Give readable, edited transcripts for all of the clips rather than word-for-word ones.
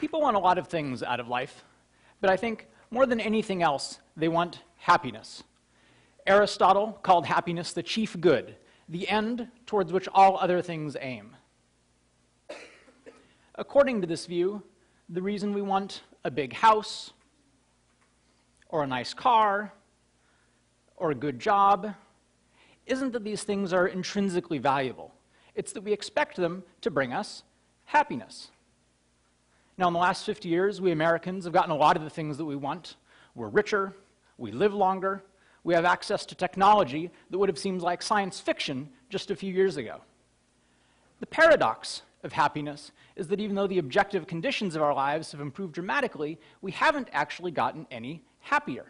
People want a lot of things out of life, but I think more than anything else, they want happiness. Aristotle called happiness the chief good, the end towards which all other things aim. According to this view, the reason we want a big house, or a nice car, or a good job, isn't that these things are intrinsically valuable. It's that we expect them to bring us happiness. Now, in the last 50 years, we Americans have gotten a lot of the things that we want. We're richer, we live longer, we have access to technology that would have seemed like science fiction just a few years ago. The paradox of happiness is that even though the objective conditions of our lives have improved dramatically, we haven't actually gotten any happier.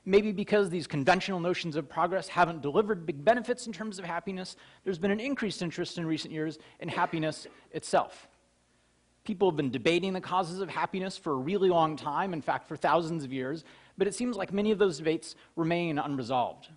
Maybe because these conventional notions of progress haven't delivered big benefits in terms of happiness, there's been an increased interest in recent years in happiness itself. People have been debating the causes of happiness for a really long time, in fact, for thousands of years, but it seems like many of those debates remain unresolved.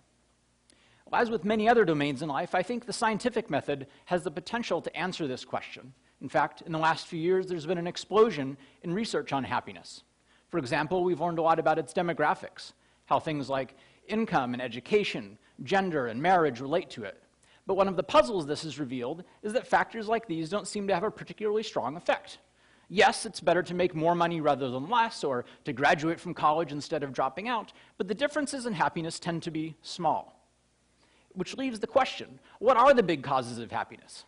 Well, as with many other domains in life, I think the scientific method has the potential to answer this question. In fact, in the last few years, there's been an explosion in research on happiness. For example, we've learned a lot about its demographics, how things like income and education, gender and marriage relate to it. But one of the puzzles this has revealed is that factors like these don't seem to have a particularly strong effect. Yes, it's better to make more money rather than less, or to graduate from college instead of dropping out, but the differences in happiness tend to be small. Which leaves the question, what are the big causes of happiness?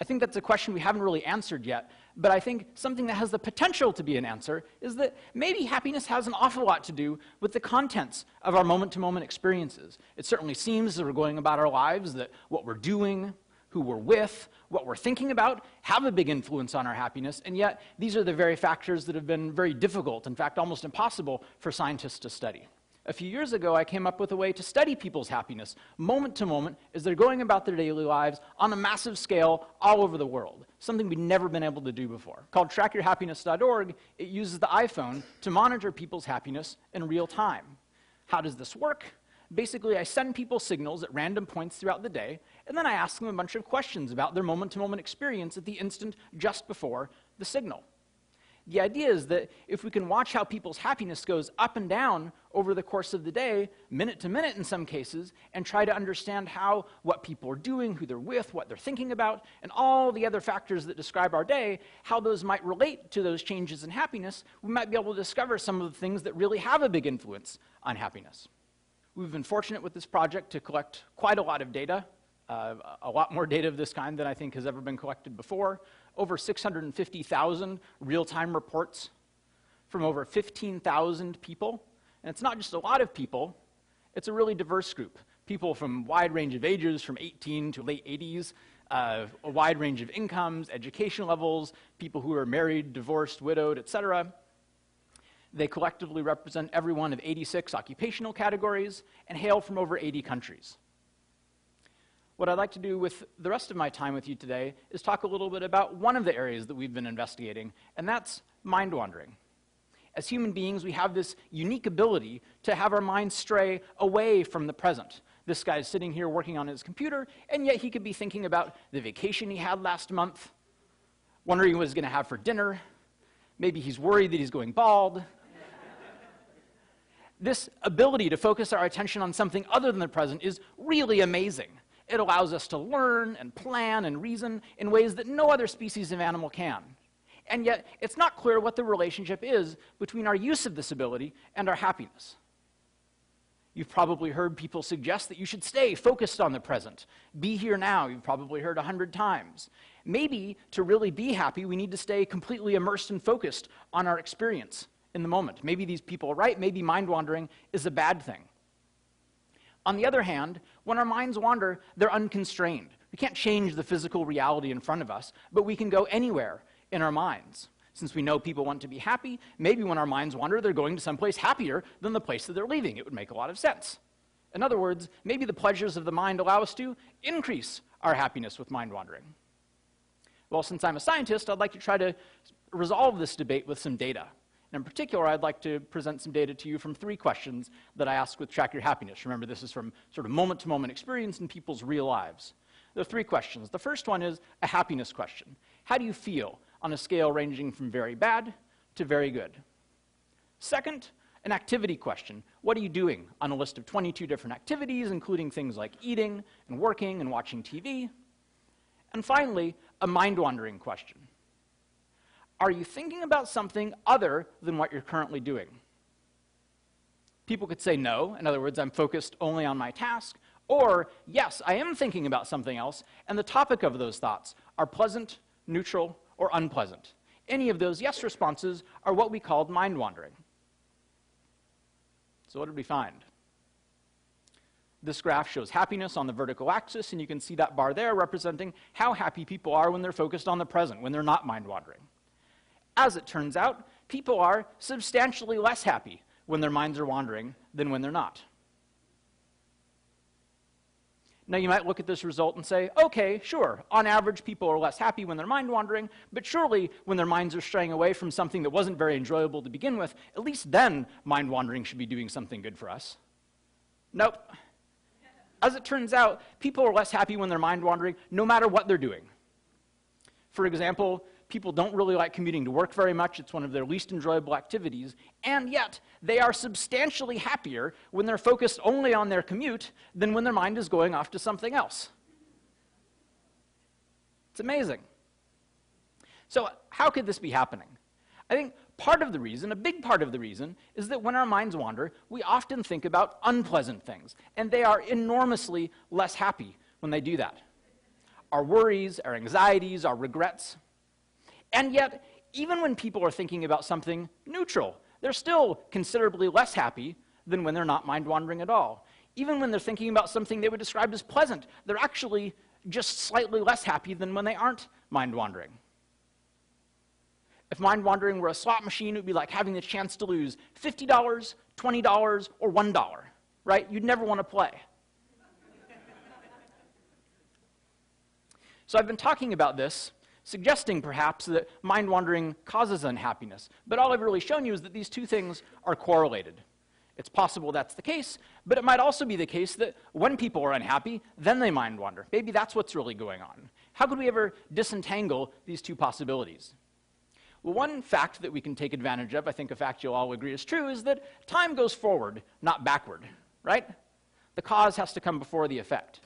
I think that's a question we haven't really answered yet, but I think something that has the potential to be an answer is that maybe happiness has an awful lot to do with the contents of our moment-to-moment experiences. It certainly seems as we're going about our lives that what we're doing, who we're with, what we're thinking about, have a big influence on our happiness, and yet these are the very factors that have been very difficult, in fact almost impossible for scientists to study. A few years ago, I came up with a way to study people's happiness, moment to moment, as they're going about their daily lives on a massive scale all over the world, something we'd never been able to do before. Called trackyourhappiness.org, it uses the iPhone to monitor people's happiness in real time. How does this work? Basically, I send people signals at random points throughout the day, and then I ask them a bunch of questions about their moment-to-moment experience at the instant just before the signal. The idea is that if we can watch how people's happiness goes up and down over the course of the day, minute to minute in some cases, and try to understand how what people are doing, who they're with, what they're thinking about, and all the other factors that describe our day, how those might relate to those changes in happiness, we might be able to discover some of the things that really have a big influence on happiness. We've been fortunate with this project to collect quite a lot of data, a lot more data of this kind than I think has ever been collected before. Over 650,000 real-time reports from over 15,000 people. And it's not just a lot of people, it's a really diverse group. People from a wide range of ages, from 18 to late 80s, a wide range of incomes, education levels, people who are married, divorced, widowed, etc. They collectively represent every one of 86 occupational categories and hail from over 80 countries. What I'd like to do with the rest of my time with you today is talk a little bit about one of the areas that we've been investigating, and that's mind wandering. As human beings, we have this unique ability to have our minds stray away from the present. This guy's sitting here working on his computer, and yet he could be thinking about the vacation he had last month, wondering what he's going to have for dinner. Maybe he's worried that he's going bald. This ability to focus our attention on something other than the present is really amazing. It allows us to learn and plan and reason in ways that no other species of animal can. And yet, it's not clear what the relationship is between our use of this ability and our happiness. You've probably heard people suggest that you should stay focused on the present. Be here now, you've probably heard 100 times. Maybe to really be happy, we need to stay completely immersed and focused on our experience in the moment. Maybe these people are right, maybe mind wandering is a bad thing. On the other hand, when our minds wander, they're unconstrained. We can't change the physical reality in front of us, but we can go anywhere in our minds. Since we know people want to be happy, maybe when our minds wander, they're going to someplace happier than the place that they're leaving. It would make a lot of sense. In other words, maybe the pleasures of the mind allow us to increase our happiness with mind wandering. Well, since I'm a scientist, I'd like to try to resolve this debate with some data. And in particular, I'd like to present some data to you from 3 questions that I asked with Track Your Happiness. Remember, this is from sort of moment-to-moment experience in people's real lives. There are 3 questions. The first one is a happiness question. How do you feel on a scale ranging from very bad to very good. Second, an activity question. What are you doing on a list of 22 different activities, including things like eating and working and watching TV? And finally, a mind-wandering question. Are you thinking about something other than what you're currently doing? People could say no. In other words, I'm focused only on my task. Or, yes, I am thinking about something else, and the topic of those thoughts are pleasant, neutral, or unpleasant. Any of those yes responses are what we called mind-wandering. So what did we find? This graph shows happiness on the vertical axis, and you can see that bar there representing how happy people are when they're focused on the present, when they're not mind-wandering. As it turns out, people are substantially less happy when their minds are wandering than when they're not. Now, you might look at this result and say, okay, sure, on average, people are less happy when they're mind-wandering, but surely when their minds are straying away from something that wasn't very enjoyable to begin with, at least then mind-wandering should be doing something good for us. Nope. As it turns out, people are less happy when they're mind-wandering no matter what they're doing. For example, people don't really like commuting to work very much. It's one of their least enjoyable activities. And yet, they are substantially happier when they're focused only on their commute than when their mind is going off to something else. It's amazing. So how could this be happening? I think part of the reason, a big part of the reason, is that when our minds wander, we often think about unpleasant things. And they are enormously less happy when they do that. Our worries, our anxieties, our regrets. And yet, even when people are thinking about something neutral, they're still considerably less happy than when they're not mind-wandering at all. Even when they're thinking about something they would describe as pleasant, they're actually just slightly less happy than when they aren't mind-wandering. If mind-wandering were a slot machine, it would be like having the chance to lose $50, $20, or $1, right? You'd never want to play. So I've been talking about this, suggesting perhaps that mind-wandering causes unhappiness. But all I've really shown you is that these two things are correlated. It's possible that's the case, but it might also be the case that when people are unhappy, then they mind-wander. Maybe that's what's really going on. How could we ever disentangle these two possibilities? Well, one fact that we can take advantage of, I think a fact you'll all agree is true, is that time goes forward, not backward, right? The cause has to come before the effect.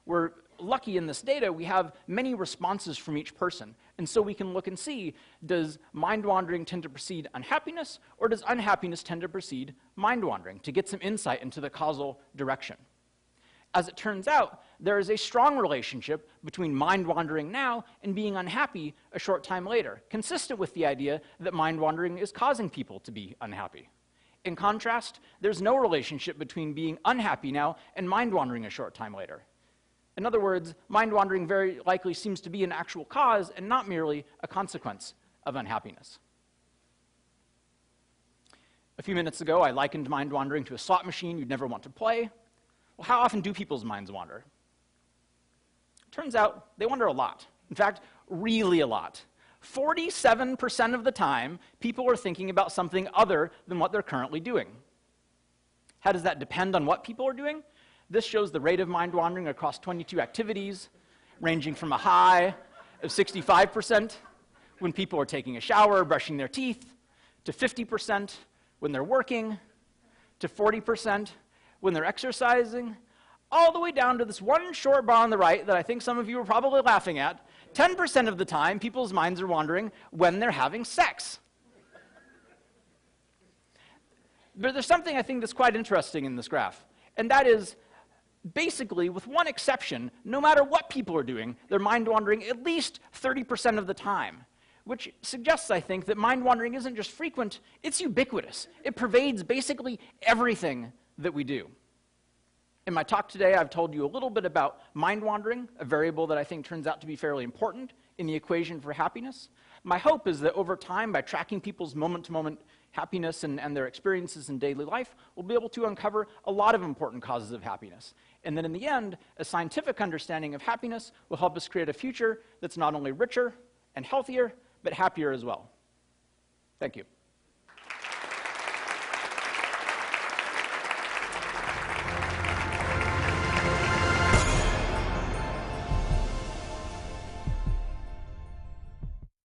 We're lucky in this data, we have many responses from each person. And so we can look and see, does mind-wandering tend to precede unhappiness, or does unhappiness tend to precede mind-wandering, to get some insight into the causal direction. As it turns out, there is a strong relationship between mind-wandering now and being unhappy a short time later, consistent with the idea that mind-wandering is causing people to be unhappy. In contrast, there's no relationship between being unhappy now and mind-wandering a short time later. In other words, mind-wandering very likely seems to be an actual cause and not merely a consequence of unhappiness. A few minutes ago, I likened mind-wandering to a slot machine you'd never want to play. Well, how often do people's minds wander? Turns out they wander a lot. In fact, really a lot. 47% of the time, people are thinking about something other than what they're currently doing. How does that depend on what people are doing? This shows the rate of mind wandering across 22 activities, ranging from a high of 65% when people are taking a shower or brushing their teeth, to 50% when they're working, to 40% when they're exercising, all the way down to this one short bar on the right that I think some of you are probably laughing at. 10% of the time, people's minds are wandering when they're having sex. But there's something I think that's quite interesting in this graph, and that is, basically, with one exception, no matter what people are doing, they're mind-wandering at least 30% of the time, which suggests, I think, that mind-wandering isn't just frequent, it's ubiquitous. It pervades basically everything that we do. In my talk today, I've told you a little bit about mind-wandering, a variable that I think turns out to be fairly important in the equation for happiness. My hope is that over time, by tracking people's moment-to-moment happiness and their experiences in daily life, we'll be able to uncover a lot of important causes of happiness. And then in the end, a scientific understanding of happiness will help us create a future that's not only richer and healthier, but happier as well. Thank you.